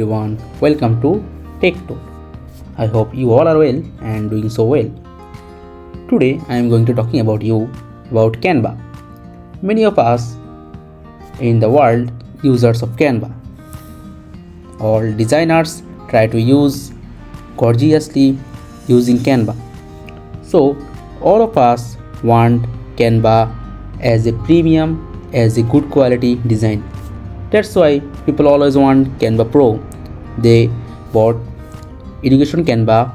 everyone, welcome to Tech Talk. I hope you all are well and doing so well. Today I am going to talking about Canva. Many of us in the world users of Canva. All designers try to use gorgeously using Canva. So all of us want Canva as a premium, as a good quality design. That's why people always want Canva Pro. They bought education Canva.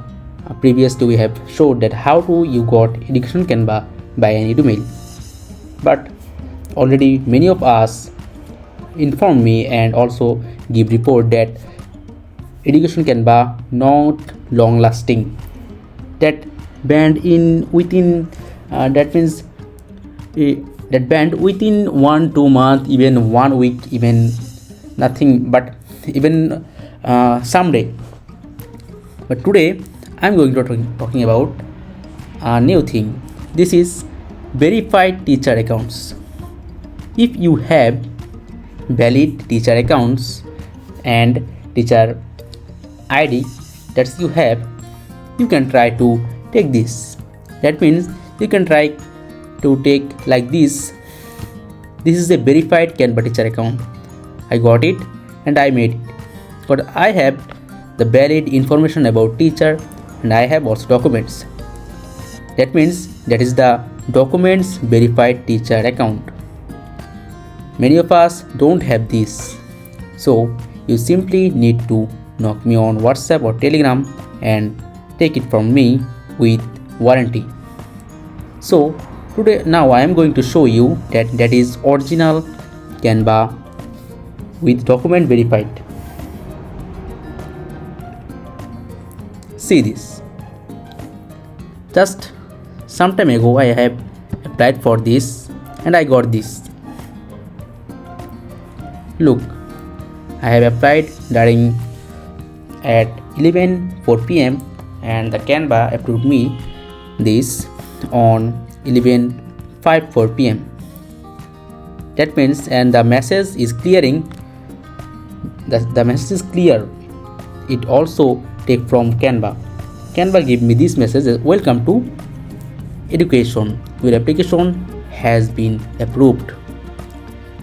Previously we have showed that how to you got education Canva by an email. But already many of us inform me and also give report that education Canva not long lasting. That band in within that means that band within 1-2 months, even 1 week, even nothing, but even someday. But today I'm going to talking about a new thing. This is verified teacher accounts. If you have valid teacher accounts and teacher ID that you have, you can try to take this. That means you can try to take like this. This is a verified Canva teacher account. I got it and I made it. But I have the valid information about teacher and I have also documents. That means that is the documents verified teacher account. Many of us don't have this. So you simply need to knock me on WhatsApp or Telegram and take it from me with warranty. So now I am going to show you that is original Canva with document verified. See this. Just some time ago I have applied for this and I got this. Look, I have applied during at 11:04 p.m. and the Canva approved me this on 11:54 p.m. That means and the message is clearing. The message is clear. It also take from Canva. Canva give me this message: welcome to education. Your application has been approved.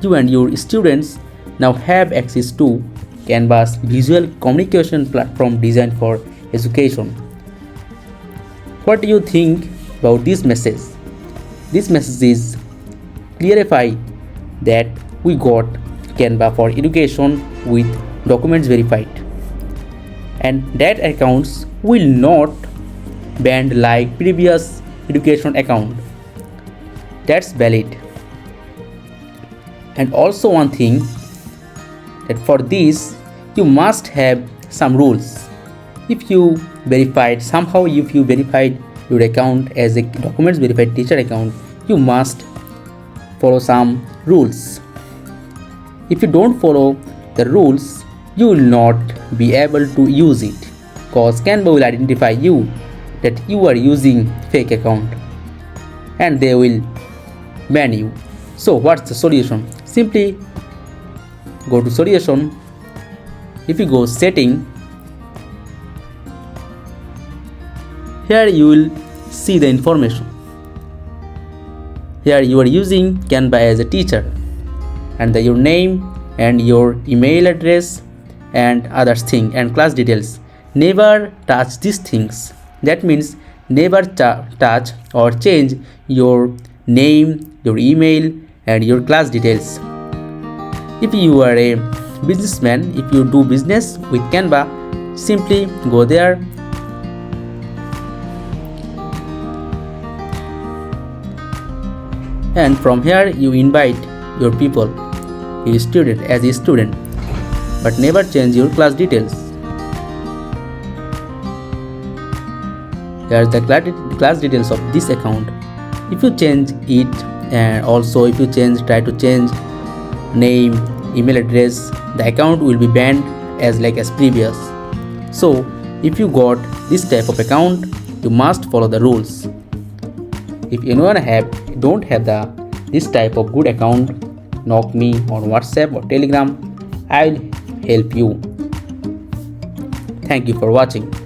You and your students now have access to Canva's visual communication platform designed for education. What do you think about this message? This message is clarify that we got Canva for education with documents verified, and that accounts will not banned like previous education account. That's valid. And also one thing that for this you must have some rules. If you verified your account as a documents verified teacher account, you must follow some rules. If you don't follow the rules, you will not be able to use it, because Canva will identify you that you are using fake account and they will ban you. So what's the solution? Simply go to solution. If you go setting, here you will see the information. Here you are using Canva as a teacher and your name and your email address and other thing and class details. Never touch these things. That means never touch or change your name, your email and your class details. If you are a businessman, if you do business with Canva, simply go there and from here you invite your people, your student as a student, but never change your class details. Here is the class details of this account. If you change it and also if you try to change name, email address, the account will be banned as previous. So if you got this type of account, you must follow the rules. If anyone don't have this type of good account, knock me on WhatsApp or Telegram. I'll help you. Thank you for watching.